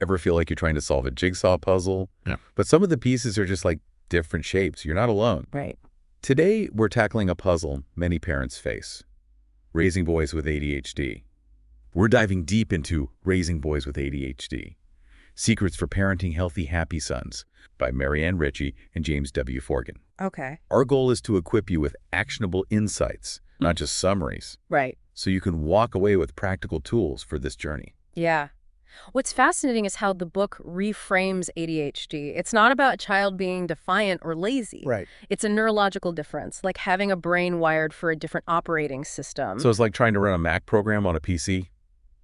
Ever feel like you're trying to solve a jigsaw puzzle? Yeah. But some of the pieces are just like different shapes. You're not alone. Right. Today, we're tackling a puzzle many parents face: raising boys with ADHD. We're diving deep into Raising Boys with ADHD: Secrets for Parenting Healthy, Happy Sons by Mary Anne Richey and James W. Forgan. Okay. Our goal is to equip you with actionable insights, not just summaries, Right. so you can walk away with practical tools for this journey. Yeah. What's fascinating is how the book reframes ADHD. It's not about a child being defiant or lazy. Right. It's a neurological difference, like having a brain wired for a different operating system. So it's like trying to run a Mac program on a PC.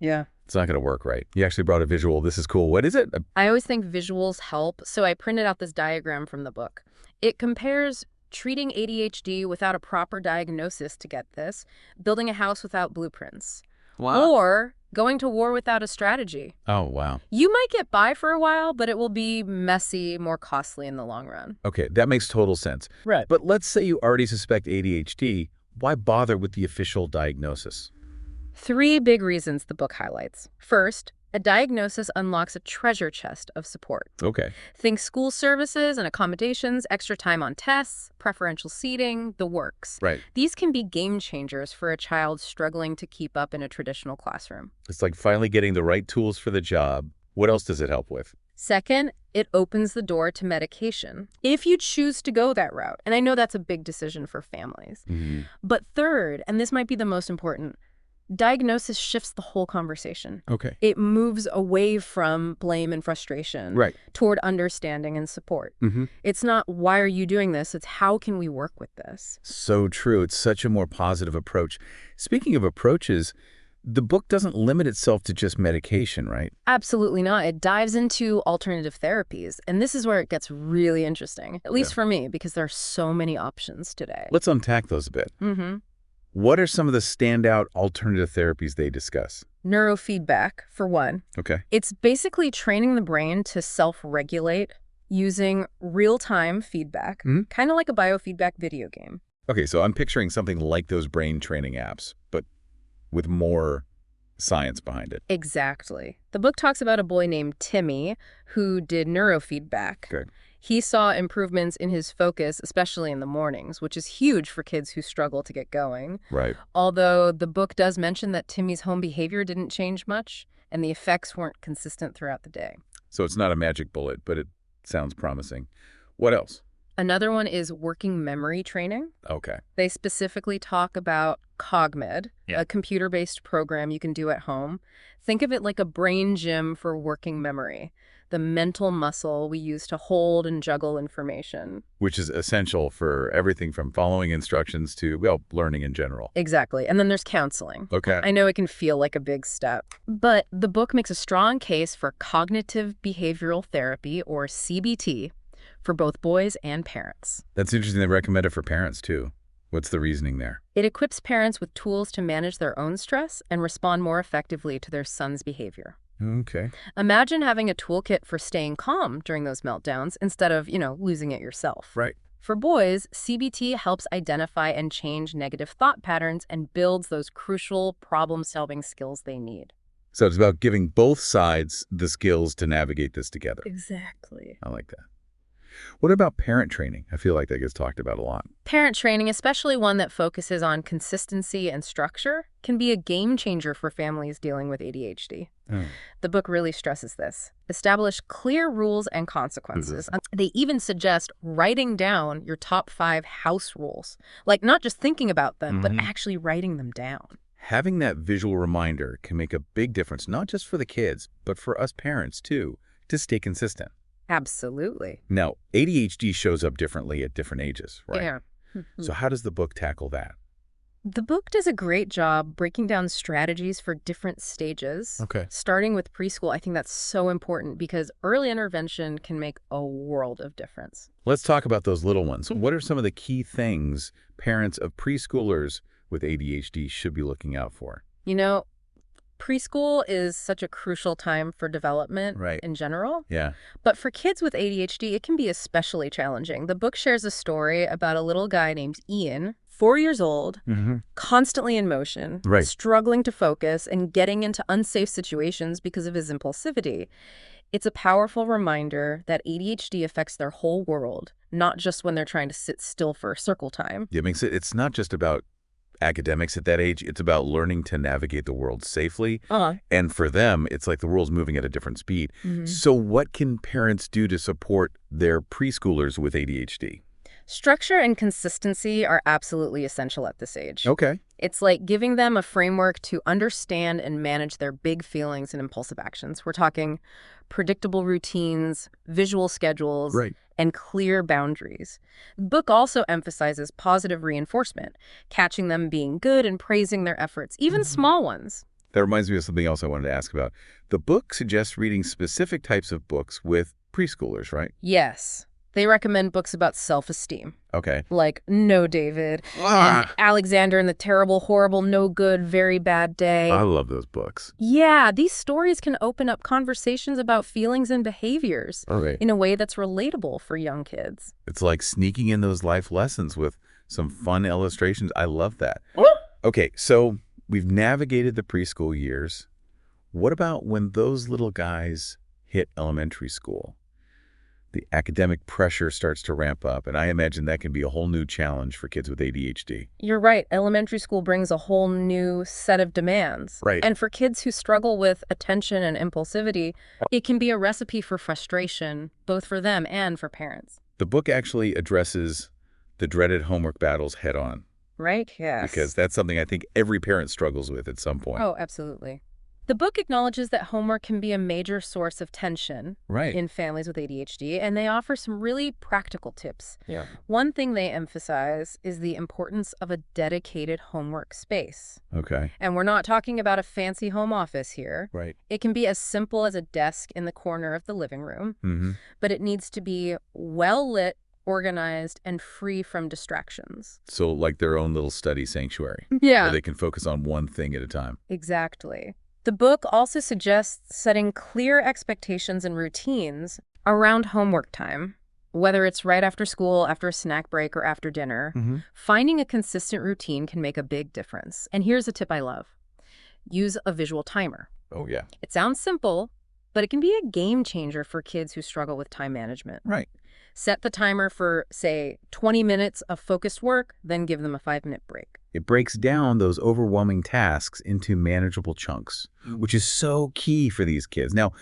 Yeah. It's not going to work, right? You actually brought a visual. This is cool. What is it? I always think visuals help, so I printed out this diagram from the book. It compares treating ADHD without a proper diagnosis, to get this, building a house without blueprints, or going to war without a strategy. Oh, wow. You might get by for a while, but it will be messy, more costly in the long run. Okay, that makes total sense. Right. But let's say you already suspect ADHD. Why bother with the official diagnosis? 3 big reasons the book highlights. First, a diagnosis unlocks a treasure chest of support. Okay. Think school services and accommodations, extra time on tests, preferential seating, the works. Right. These can be game changers for a child struggling to keep up in a traditional classroom. It's like finally getting the right tools for the job. What else does it help with? Second, it opens the door to medication, if you choose to go that route. And I know that's a big decision for families. But third, and this might be the most important, diagnosis shifts the whole conversation. Okay. It moves away from blame and frustration Right. toward understanding and support. It's not, why are you doing this? It's, how can we work with this? So true. It's such a more positive approach. Speaking of approaches, the book doesn't limit itself to just medication, right? Absolutely not. It dives into alternative therapies. And this is where it gets really interesting, at least for me, because there are so many options today. Let's unpack those a bit. What are some of the standout alternative therapies they discuss? Neurofeedback, for one. Okay. It's basically training the brain to self-regulate using real-time feedback, kind of like a biofeedback video game. Okay, so I'm picturing something like those brain training apps, but with more science behind it. Exactly. The book talks about a boy named Timmy who did neurofeedback. Good. He saw improvements in his focus, especially in the mornings, which is huge for kids who struggle to get going. Right. Although the book does mention that Timmy's home behavior didn't change much, and the effects weren't consistent throughout the day. So it's not a magic bullet, but it sounds promising. What else? Another one is working memory training. Okay. They specifically talk about CogMed, Yeah. a computer-based program you can do at home. Think of it like a brain gym for working memory, the mental muscle we use to hold and juggle information. Which is essential for everything from following instructions to, well, learning in general. Exactly. And then there's counseling. Okay. I know it can feel like a big step, but the book makes a strong case for cognitive behavioral therapy, or CBT, for both boys and parents. That's interesting. They recommend it for parents, too. What's the reasoning there? It equips parents with tools to manage their own stress and respond more effectively to their son's behavior. Okay. Imagine having a toolkit for staying calm during those meltdowns instead of, losing it yourself. Right. For boys, CBT helps identify and change negative thought patterns and builds those crucial problem-solving skills they need. So it's about giving both sides the skills to navigate this together. Exactly. I like that. What about parent training? I feel like that gets talked about a lot. Parent training, especially one that focuses on consistency and structure, can be a game changer for families dealing with ADHD. The book really stresses this. Establish clear rules and consequences. They even suggest writing down your top 5 house rules, like not just thinking about them, but actually writing them down. Having that visual reminder can make a big difference, not just for the kids, but for us parents, too, to stay consistent. Absolutely. Now, ADHD shows up differently at different ages, right? Yeah. So how does the book tackle that? The book does a great job breaking down strategies for different stages. Okay. Starting with preschool, I think that's so important because early intervention can make a world of difference. Let's talk about those little ones. What are some of the key things parents of preschoolers with ADHD should be looking out for? Preschool is such a crucial time for development in general. Yeah. But for kids with ADHD, it can be especially challenging. The book shares a story about a little guy named Ian, 4 years old, constantly in motion, struggling to focus, and getting into unsafe situations because of his impulsivity. It's a powerful reminder that ADHD affects their whole world, not just when they're trying to sit still for circle time. It makes it's not just about academics at that age. It's about learning to navigate the world safely. And for them, it's like the world's moving at a different speed. So what can parents do to support their preschoolers with ADHD? Structure and consistency are absolutely essential at this age. Okay. It's like giving them a framework to understand and manage their big feelings and impulsive actions. We're talking predictable routines, visual schedules, Right. and clear boundaries. The book also emphasizes positive reinforcement, catching them being good and praising their efforts, even small ones. That reminds me of something else I wanted to ask about. The book suggests reading specific types of books with preschoolers, right? Yes. They recommend books about self-esteem, Okay. like No, David, and Alexander and the Terrible, Horrible, No Good, Very Bad Day. I love those books. Yeah, these stories can open up conversations about feelings and behaviors Okay. in a way that's relatable for young kids. It's like sneaking in those life lessons with some fun illustrations. I love that. Okay, so we've navigated the preschool years. What about when those little guys hit elementary school? The academic pressure starts to ramp up, and I imagine that can be a whole new challenge for kids with ADHD. You're right. Elementary school brings a whole new set of demands. Right. And for kids who struggle with attention and impulsivity, it can be a recipe for frustration, both for them and for parents. The book actually addresses the dreaded homework battles head on. Right? Yes. Because that's something I think every parent struggles with at some point. Oh, absolutely. The book acknowledges that homework can be a major source of tension in families with ADHD, and they offer some really practical tips. Yeah. One thing they emphasize is the importance of a dedicated homework space. Okay. And we're not talking about a fancy home office here. Right. It can be as simple as a desk in the corner of the living room, but it needs to be well lit, organized, and free from distractions. So like their own little study sanctuary. Yeah. Where they can focus on one thing at a time. Exactly. The book also suggests setting clear expectations and routines around homework time, whether it's right after school, after a snack break, or after dinner. Finding a consistent routine can make a big difference. And here's a tip I love. Use a visual timer. Oh, yeah. It sounds simple, but it can be a game changer for kids who struggle with time management. Right. Set the timer for, say, 20 minutes of focused work, then give them a 5-minute break. It breaks down those overwhelming tasks into manageable chunks, which is so key for these kids. Now,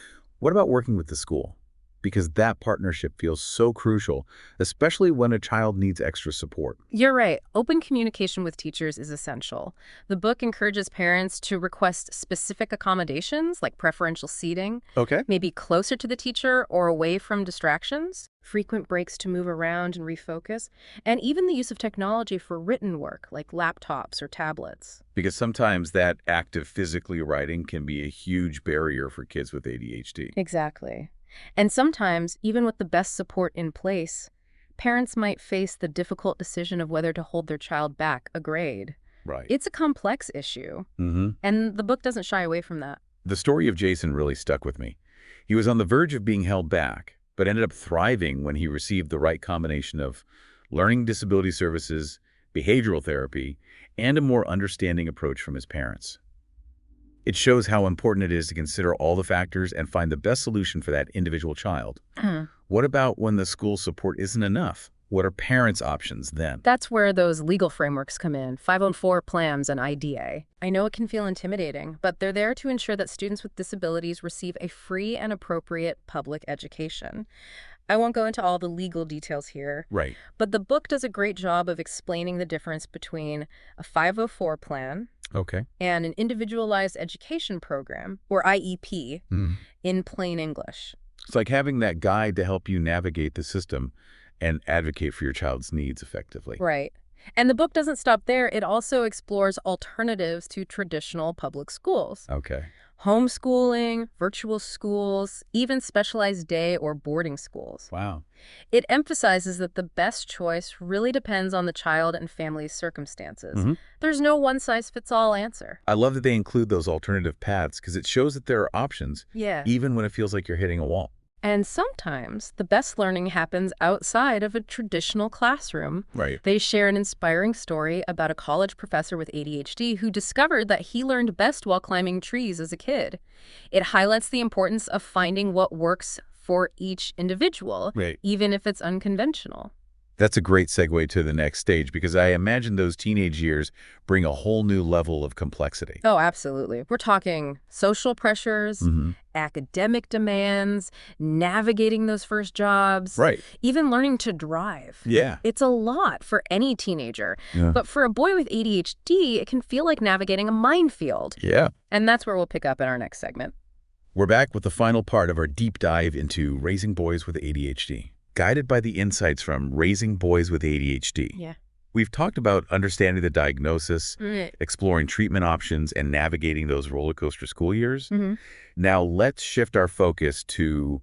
what about working with the school? Because that partnership feels so crucial, especially when a child needs extra support. You're right. Open communication with teachers is essential. The book encourages parents to request specific accommodations, like preferential seating, Okay. maybe closer to the teacher or away from distractions, frequent breaks to move around and refocus, and even the use of technology for written work, like laptops or tablets. Because sometimes that act of physically writing can be a huge barrier for kids with ADHD. Exactly. And sometimes, even with the best support in place, parents might face the difficult decision of whether to hold their child back a grade. Right. It's a complex issue, and the book doesn't shy away from that. The story of Jason really stuck with me. He was on the verge of being held back, but ended up thriving when he received the right combination of learning disability services, behavioral therapy, and a more understanding approach from his parents. It shows how important it is to consider all the factors and find the best solution for that individual child. What about when the school support isn't enough? What are parents' options then? That's where those legal frameworks come in, 504 plans and IDA. I know it can feel intimidating, but they're there to ensure that students with disabilities receive a free and appropriate public education. I won't go into all the legal details here. Right. But the book does a great job of explaining the difference between a 504 plan and an individualized education program, or IEP, in plain English. It's like having that guide to help you navigate the system and advocate for your child's needs effectively. Right. And the book doesn't stop there. It also explores alternatives to traditional public schools. Okay. Homeschooling, virtual schools, even specialized day or boarding schools. Wow. It emphasizes that the best choice really depends on the child and family's circumstances. There's no one-size-fits-all answer. I love that they include those alternative paths because it shows that there are options, Yeah. even when it feels like you're hitting a wall. And sometimes the best learning happens outside of a traditional classroom. Right. They share an inspiring story about a college professor with ADHD who discovered that he learned best while climbing trees as a kid. It highlights the importance of finding what works for each individual, Right. even if it's unconventional. That's a great segue to the next stage, because I imagine those teenage years bring a whole new level of complexity. Oh, absolutely. We're talking social pressures, academic demands, navigating those first jobs, Right. even learning to drive. Yeah. It's a lot for any teenager. Yeah. But for a boy with ADHD, it can feel like navigating a minefield. Yeah. And that's where we'll pick up in our next segment. We're back with the final part of our deep dive into raising boys with ADHD, guided by the insights from Raising Boys with ADHD. Yeah. We've talked about understanding the diagnosis, exploring treatment options, and navigating those roller coaster school years. Now let's shift our focus to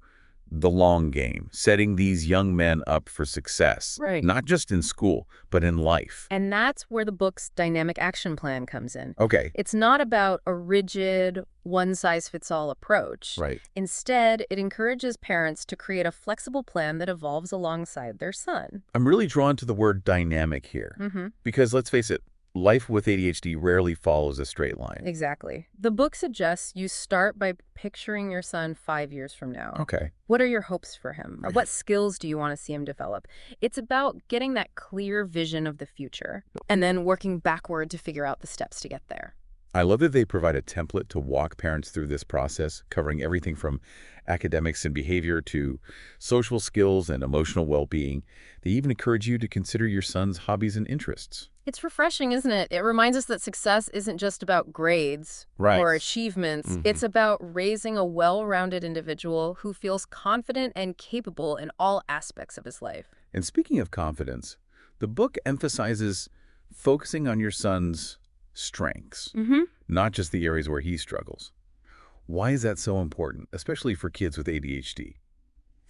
the long game, setting these young men up for success, Right. not just in school, but in life. And that's where the book's dynamic action plan comes in. Okay. It's not about a rigid, one-size-fits-all approach. Right. Instead, it encourages parents to create a flexible plan that evolves alongside their son. I'm really drawn to the word dynamic here, because let's face it, life with ADHD rarely follows a straight line. Exactly. The book suggests you start by picturing your son 5 years from now. Okay. What are your hopes for him? What skills do you want to see him develop? It's about getting that clear vision of the future and then working backward to figure out the steps to get there. I love that they provide a template to walk parents through this process, covering everything from academics and behavior to social skills and emotional well-being. They even encourage you to consider your son's hobbies and interests. It's refreshing, isn't it? It reminds us that success isn't just about grades or achievements. It's about raising a well-rounded individual who feels confident and capable in all aspects of his life. And speaking of confidence, the book emphasizes focusing on your son's strengths, not just the areas where he struggles. Why is that so important, especially for kids with ADHD?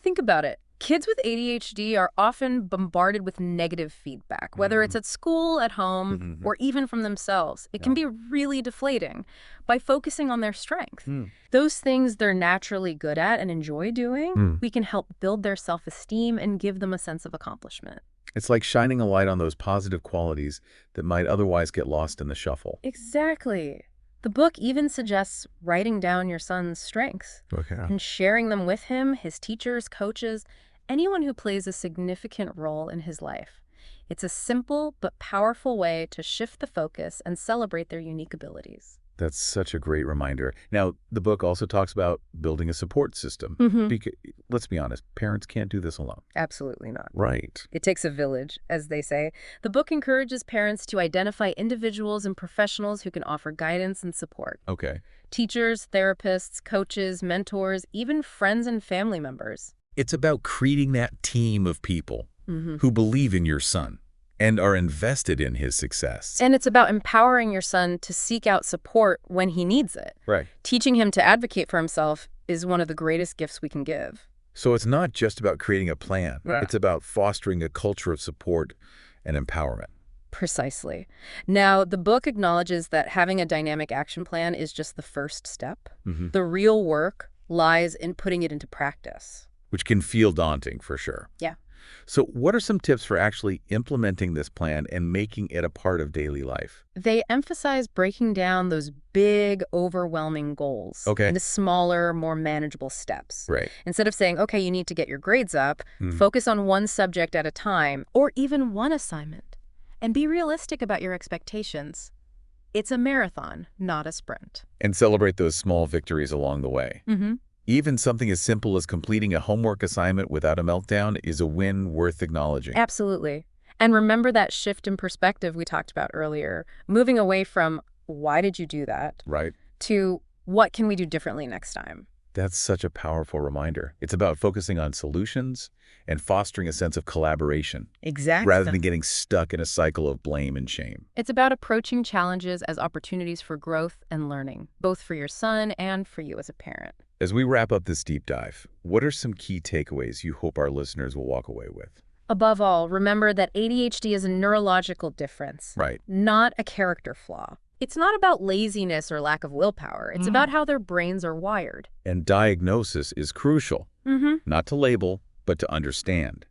Think about it. Kids with ADHD are often bombarded with negative feedback, whether it's at school, at home, or even from themselves. It can be really deflating. By focusing on their strength, those things they're naturally good at and enjoy doing, we can help build their self-esteem and give them a sense of accomplishment. It's like shining a light on those positive qualities that might otherwise get lost in the shuffle. Exactly. The book even suggests writing down your son's strengths and sharing them with him, his teachers, coaches, anyone who plays a significant role in his life. It's a simple but powerful way to shift the focus and celebrate their unique abilities. That's such a great reminder. Now, the book also talks about building a support system. Because, let's be honest, parents can't do this alone. Absolutely not. Right. It takes a village, as they say. The book encourages parents to identify individuals and professionals who can offer guidance and support. Okay. Teachers, therapists, coaches, mentors, even friends and family members. It's about creating that team of people who believe in your son and are invested in his success. And it's about empowering your son to seek out support when he needs it. Right. Teaching him to advocate for himself is one of the greatest gifts we can give. So it's not just about creating a plan. It's about fostering a culture of support and empowerment. Precisely. Now, the book acknowledges that having a dynamic action plan is just the first step. The real work lies in putting it into practice. Which can feel daunting, for sure. Yeah. So what are some tips for actually implementing this plan and making it a part of daily life? They emphasize breaking down those big, overwhelming goals into smaller, more manageable steps. Right. Instead of saying, okay, you need to get your grades up, focus on one subject at a time, or even one assignment. And be realistic about your expectations. It's a marathon, not a sprint. And celebrate those small victories along the way. Even something as simple as completing a homework assignment without a meltdown is a win worth acknowledging. Absolutely. And remember that shift in perspective we talked about earlier, moving away from, why did you do that? Right. To, what can we do differently next time? That's such a powerful reminder. It's about focusing on solutions and fostering a sense of collaboration. Exactly. Rather than getting stuck in a cycle of blame and shame. It's about approaching challenges as opportunities for growth and learning, both for your son and for you as a parent. As we wrap up this deep dive, what are some key takeaways you hope our listeners will walk away with? Above all, remember that ADHD is a neurological difference, Right. not a character flaw. It's not about laziness or lack of willpower. It's about how their brains are wired. And diagnosis is crucial. Not to label, but to understand,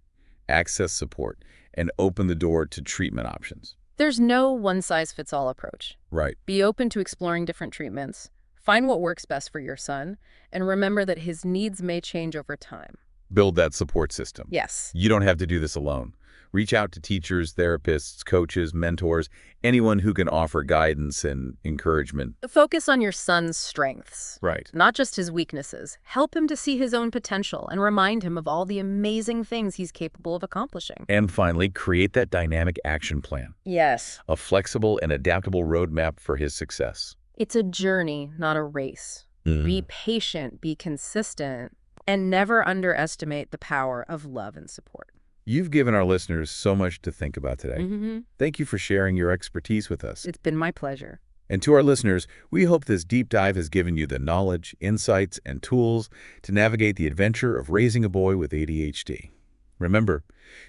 access support, and open the door to treatment options. There's no one-size-fits-all approach. Right. Be open to exploring different treatments, find what works best for your son, and remember that his needs may change over time. Build that support system. Yes. You don't have to do this alone. Reach out to teachers, therapists, coaches, mentors, anyone who can offer guidance and encouragement. Focus on your son's strengths. Right. Not just his weaknesses. Help him to see his own potential and remind him of all the amazing things he's capable of accomplishing. And finally, create that dynamic action plan. Yes. A flexible and adaptable roadmap for his success. It's a journey, not a race. Be patient, be consistent, and never underestimate the power of love and support. You've given our listeners so much to think about today. Thank you for sharing your expertise with us. It's been my pleasure. And to our listeners, we hope this deep dive has given you the knowledge, insights, and tools to navigate the adventure of raising a boy with ADHD. Remember,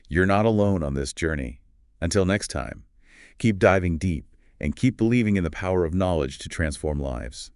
you're not alone on this journey. Until next time, keep diving deep and keep believing in the power of knowledge to transform lives.